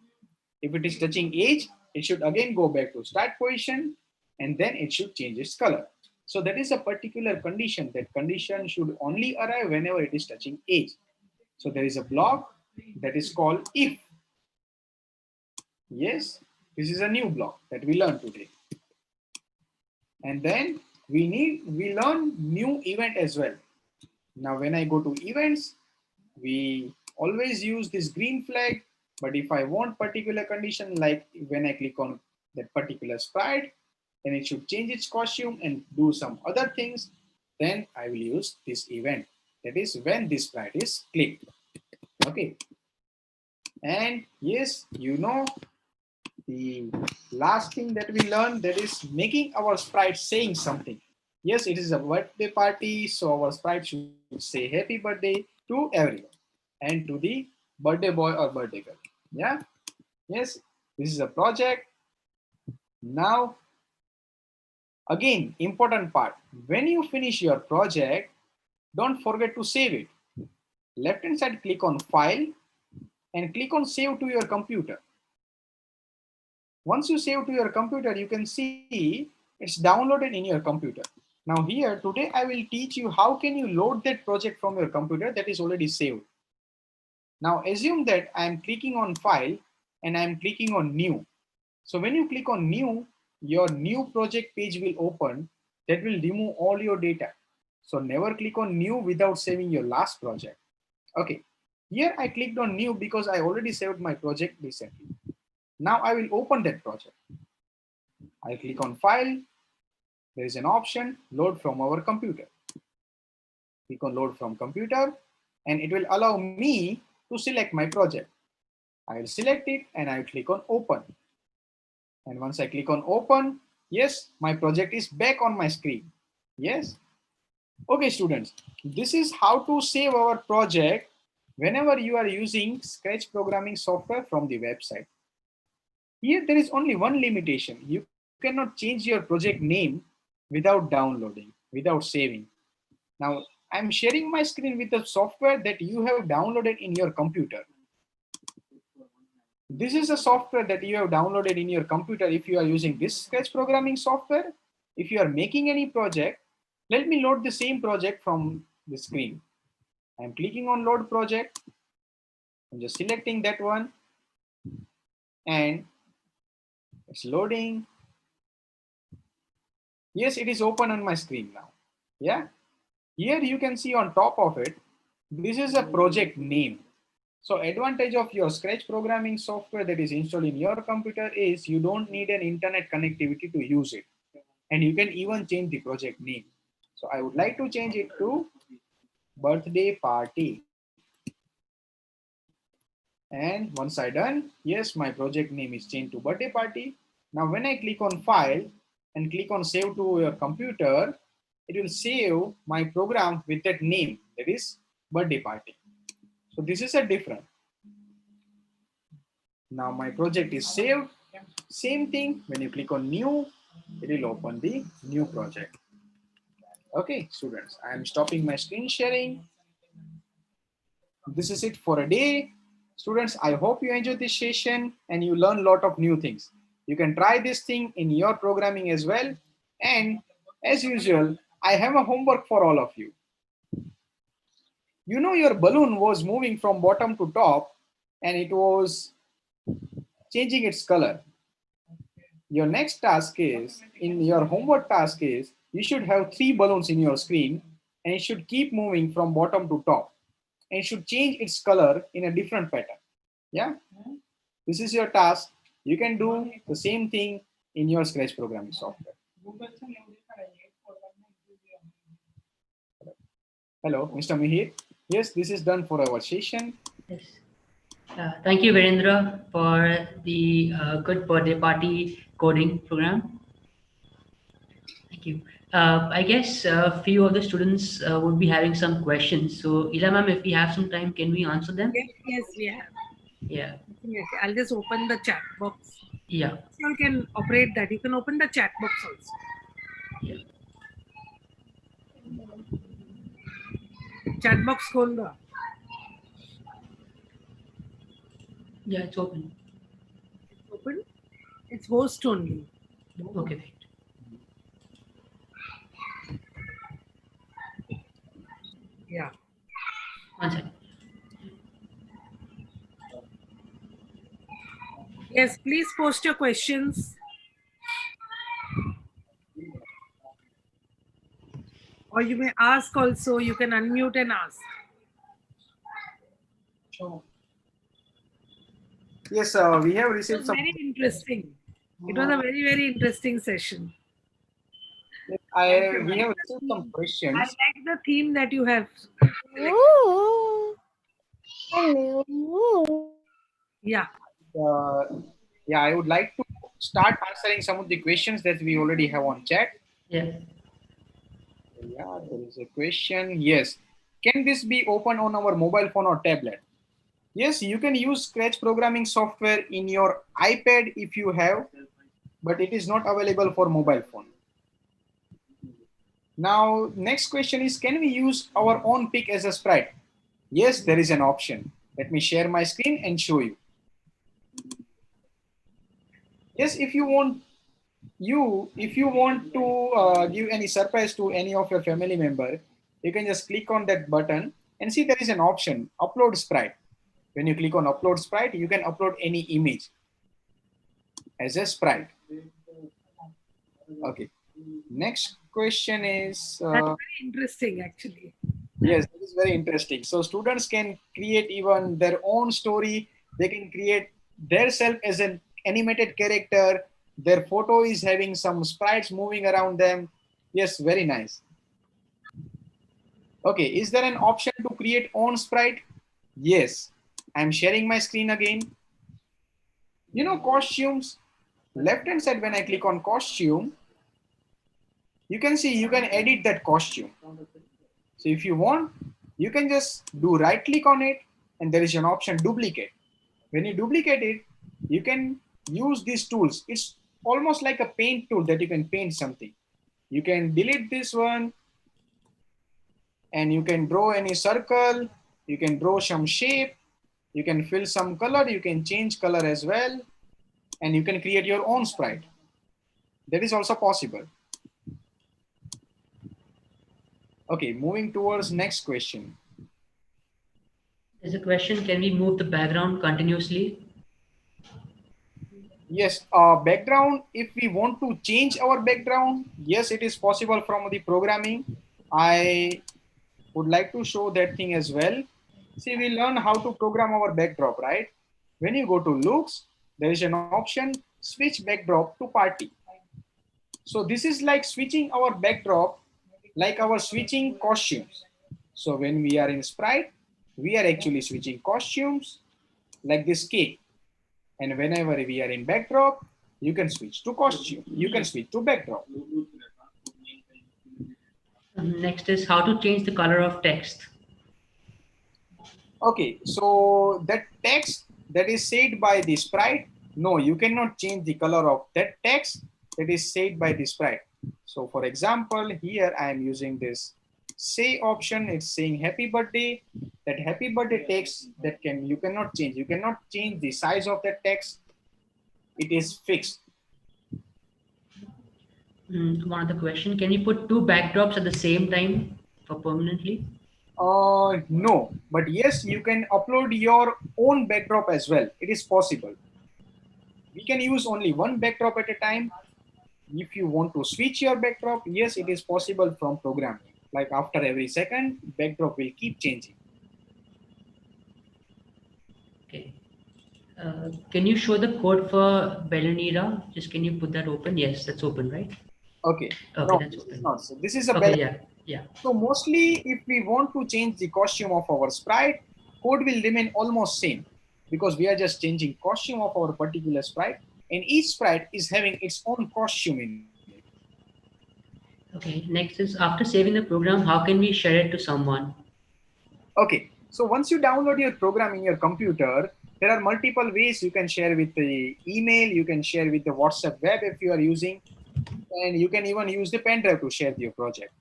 If it is touching edge, it should again go back to start position and then it should change its color. So that is a particular condition. That condition should only arrive whenever it is touching edge. So there is a block that is called if. Yes, this is a new block that we learned today. And then we learn new event as well. Now when I go to events, we always use this green flag. But if I want particular condition, like when I click on that particular sprite, then it should change its costume and do some other things. Then I will use this event. That is when this sprite is clicked. Okay. And yes, you know, the last thing that we learned, that is making our sprite saying something. Yes, it is a birthday party, so our sprite should say happy birthday to everyone and to the birthday boy or birthday girl. Yeah. Yes, this is a project. Now, again, important part. When you finish your project, don't forget to save it. Left hand side, click on File and click on Save to your computer. Once you save to your computer, you can see it's downloaded in your computer. Now here, today I will teach you how can you load that project from your computer that is already saved. Now assume that I am clicking on File and I am clicking on New. So when you click on New, your new project page will open that will remove all your data. So never click on New without saving your last project. Okay, here I clicked on New because I already saved my project recently. Now I will open that project. I click on File. There is an option, Load from our computer. Click on Load from computer and it will allow me to select my project. I will select it and I will click on Open. And once I click on Open, yes, my project is back on my screen. Yes. Okay, students, this is how to save our project whenever you are using Scratch programming software from the website. Here, there is only one limitation. You cannot change your project name without downloading, without saving. Now, I'm sharing my screen with the software that you have downloaded in your computer. This is a software that you have downloaded in your computer if you are using this Scratch programming software. If you are making any project, let me load the same project from the screen. I'm clicking on Load Project. I'm just selecting that one. And it's loading. Yes, it is open on my screen now. Yeah. Here you can see on top of it, this is a project name. So advantage of your Scratch programming software that is installed in your computer is you don't need an internet connectivity to use it. And you can even change the project name. So I would like to change it to Birthday Party. And once I done, yes, my project name is changed to Birthday Party. Now when I click on File and click on Save to your computer, it will save my program with that name, that is Birthday Party. So this is a different. Now my project is saved. Same thing, when you click on New, it will open the new project. Okay, students, I am stopping my screen sharing. This is it for a day. Students, I hope you enjoyed this session and you learn a lot of new things. You can try this thing in your programming as well. And as usual, I have a homework for all of you. You know your balloon was moving from bottom to top and it was changing its color. Your next task is, in your homework task is, you should have 3 balloons in your screen and it should keep moving from bottom to top. And it should change its color in a different pattern. Yeah, this is your task. You can do the same thing in your Scratch programming software. Hello, Mr. Mihir. Yes, this is done for our session. Yes. Thank you, Virendra, for the good birthday party coding program. Thank you. I guess a few of the students would be having some questions. So, Ila ma'am, if we have some time, can we answer them? Yes, we have. Yeah. Yes, I'll just open the chat box. Yeah. You can operate that. You can open the chat box also. Yeah. Chat box खोल दो. Yeah, it's open. It's open. It's host only. Okay, right. Yeah. One second. Yes, please post your questions. Or you may ask also. You can unmute and ask. Sure. Yes, we have It received was some. very interesting. It was a very, very interesting session. We have received some questions. I like the theme that you have. Yeah. Yeah, I would like to start answering some of the questions that we already have on chat. Yeah. Yeah, there is a question. Yes. Can this be open on our mobile phone or tablet? Yes, you can use Scratch programming software in your iPad if you have, but it is not available for mobile phone. Now, next question is, can we use our own pic as a sprite? Yes, there is an option. Let me share my screen and show you. Yes, if you want to give any surprise to any of your family member, you can just click on that button and see there is an option, upload sprite. When you click on upload sprite, you can upload any image as a sprite. Okay. Next question is. That's very interesting, actually. Yes, it is very interesting. So students can create even their own story. They can create their self as an animated character. Their photo is having some sprites moving around them. Yes, very nice. Okay, is there an option to create own sprite? Yes, I'm sharing my screen again. You know, costumes, left hand side, when I click on costume, you can see you can edit that costume. So if you want, you can just do right click on it and there is an option duplicate. When you duplicate it, you can use these tools. It's almost like a paint tool that you can paint something. You can delete this one and you can draw any circle. You can draw some shape. You can fill some color. You can change color as well. And you can create your own sprite. That is also possible. Okay, moving towards next question. There's a question, can we move the background continuously? Yes, background, if we want to change our background, yes, it is possible from the programming. I would like to show that thing as well. See, we learn how to program our backdrop, right? When you go to looks, there is an option, switch backdrop to party. So this is like switching our backdrop, like our switching costumes. So when we are in sprite, we are actually switching costumes like this cake. And whenever we are in backdrop, you can switch to costume. You can switch to backdrop. Next is how to change the color of text. Okay, so that text that is said by the sprite, no, you cannot change the color of that text that is said by the sprite. So for example, here I am using this say option. It's saying happy birthday. That happy birthday text that you cannot change. You cannot change the size of that text. It is fixed. One other question, can you put two backdrops at the same time for permanently? No, but yes, you can upload your own backdrop as well. It is possible. We can use only one backdrop at a time. If you want to switch your backdrop, yes, it is possible from programming. Like after every second, backdrop will keep changing. Okay. Can you show the code for Ballerina? Just can you put that open? Yes, that's open, right? Okay. Okay, No, that's this open. is not. So this is a Okay, yeah. So mostly if we want to change the costume of our sprite, code will remain almost same because we are just changing costume of our particular sprite, and each sprite is having its own costume in it. Okay, next is after saving the program, how can we share it to someone? Okay, so once you download your program in your computer, there are multiple ways you can share with the email, you can share with the WhatsApp web if you are using, and you can even use the pen drive to share your project.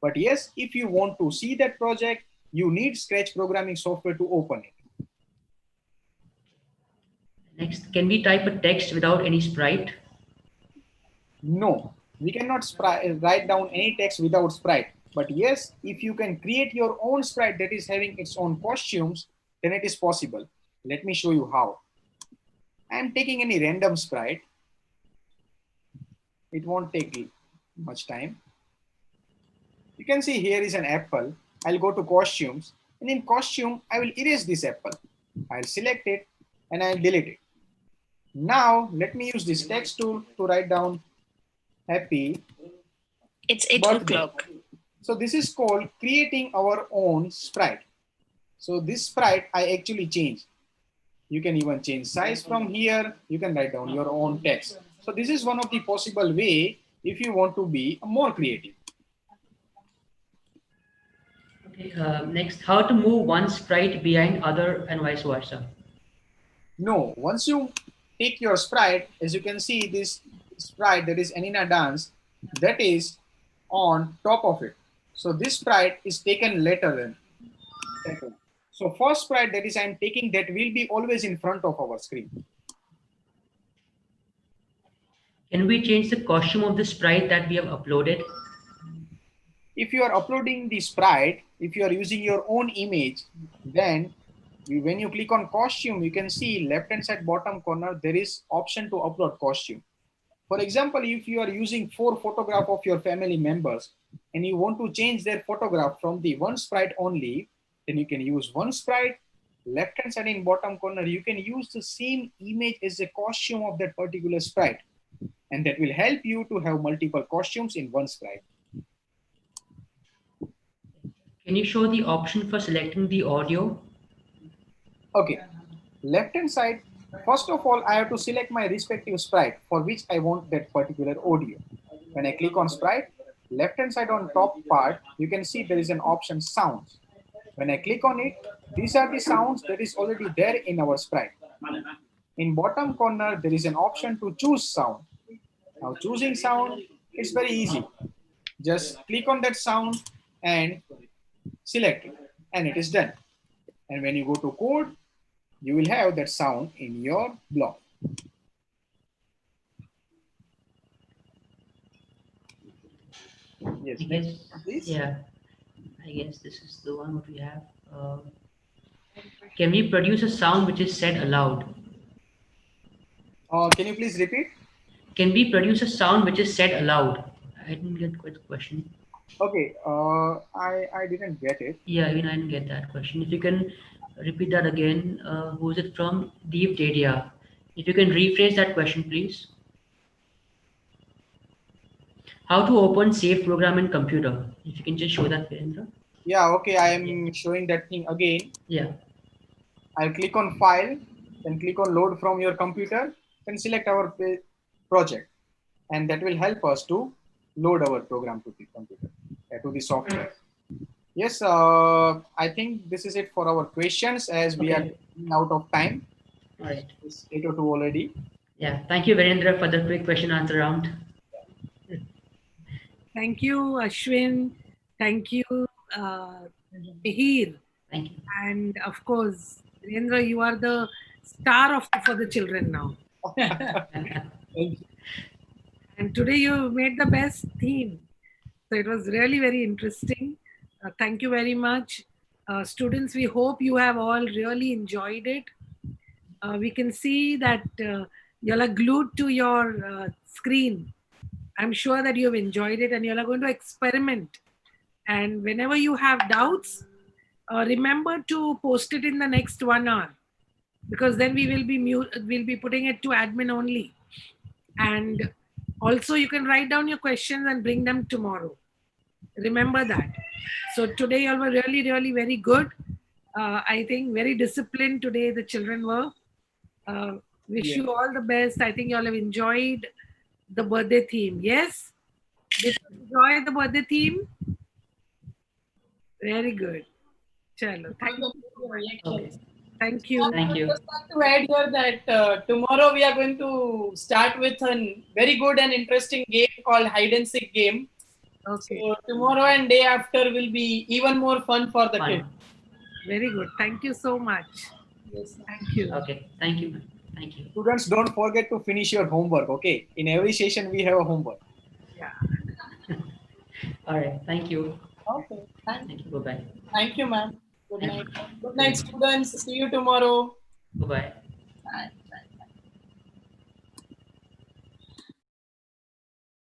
But yes, if you want to see that project, you need Scratch programming software to open it. Next, can we type a text without any sprite? No, we cannot write down any text without sprite. But yes, if you can create your own sprite that is having its own costumes, then it is possible. Let me show you how. I am taking any random sprite. It won't take much time. You can see here is an apple. I'll go to costumes, and in costume, I will erase this apple. I'll select it and I'll delete it. Now, let me use this text tool to write down happy. It's 8 birthday. o'clock. So this is called creating our own sprite. So this sprite I actually changed. You can even change size from here. You can write down your own text. So this is one of the possible way if you want to be more creative. Okay, next, how to move one sprite behind other and vice versa? No, once you take your sprite, as you can see, this sprite that is Anina Dance, that is on top of it. So this sprite is taken later than second. So first sprite that is I'm taking, that will be always in front of our screen. Can we change the costume of the sprite that we have uploaded? If you are uploading the sprite, if you are using your own image, then when you click on costume, you can see left hand side bottom corner, there is option to upload costume. For example, if you are using 4 photographs of your family members and you want to change their photograph from the one sprite only, then you can use one sprite. Left hand side in bottom corner, you can use the same image as the costume of that particular sprite. And that will help you to have multiple costumes in one sprite. Can you show the option for selecting the audio? Okay, left hand side, first of all, I have to select my respective sprite for which I want that particular audio. When I click on sprite, left hand side on top part, you can see there is an option sounds. When I click on it, these are the sounds that is already there in our sprite. In bottom corner, there is an option to choose sound. Now choosing sound, it's very easy. Just click on that sound and select it, and it is done. And when you go to code, you will have that sound in your block. Yes, I guess, please. yeah, I guess this is the one what we have. Can we produce a sound which is said aloud? Can you please repeat? Can we produce a sound which is said aloud? I didn't get quite the question. Okay, I didn't get it. Yeah, even I didn't get that question. If you can repeat that again, who is it from? Deep Dadia. If you can rephrase that question, please. How to open save program in computer? If you can just show that, Virendra. Yeah, okay, I am showing that thing again. Yeah. I'll click on file, then click on load from your computer, then select our project. And that will help us to load our program to the computer, to the software. Yes, I think this is it for our questions as we are out of time. All right. It's 8:02 already. Yeah. Thank you, Virendra, for the quick question answer round. Thank you, Ashwin. Thank you, Mihir. Thank you. And of course, Virendra, you are the star for the children now. And today you made the best theme. So it was really very interesting. Thank you very much. Students, we hope you have all really enjoyed it. We can see that you are glued to your screen. I'm sure that you have enjoyed it and you are going to experiment. And whenever you have doubts, remember to post it in the next 1 hour, because then we will be putting it to admin only. And also you can write down your questions and bring them tomorrow. Remember that. So today you all were really, really very good. I think very disciplined today the children were. Wish you all the best. I think you all have enjoyed the birthday theme. Yes? Did you enjoy the birthday theme? Very good. Chalo. Thank you. Okay. Thank you. Thank you. I just want to add here that tomorrow we are going to start with a very good and interesting game called hide and seek game. Okay. So tomorrow and day after will be even more fun for the kids. Fine. Very good. Thank you so much. Yes. Thank you. Okay. Thank you. Thank you. Students, don't forget to finish your homework, okay? In every session, we have a homework. Yeah. All right. Thank you. Okay. Thank you. Bye-bye. Thank you, ma'am. Good night. Good night, students. See you tomorrow. Bye-bye.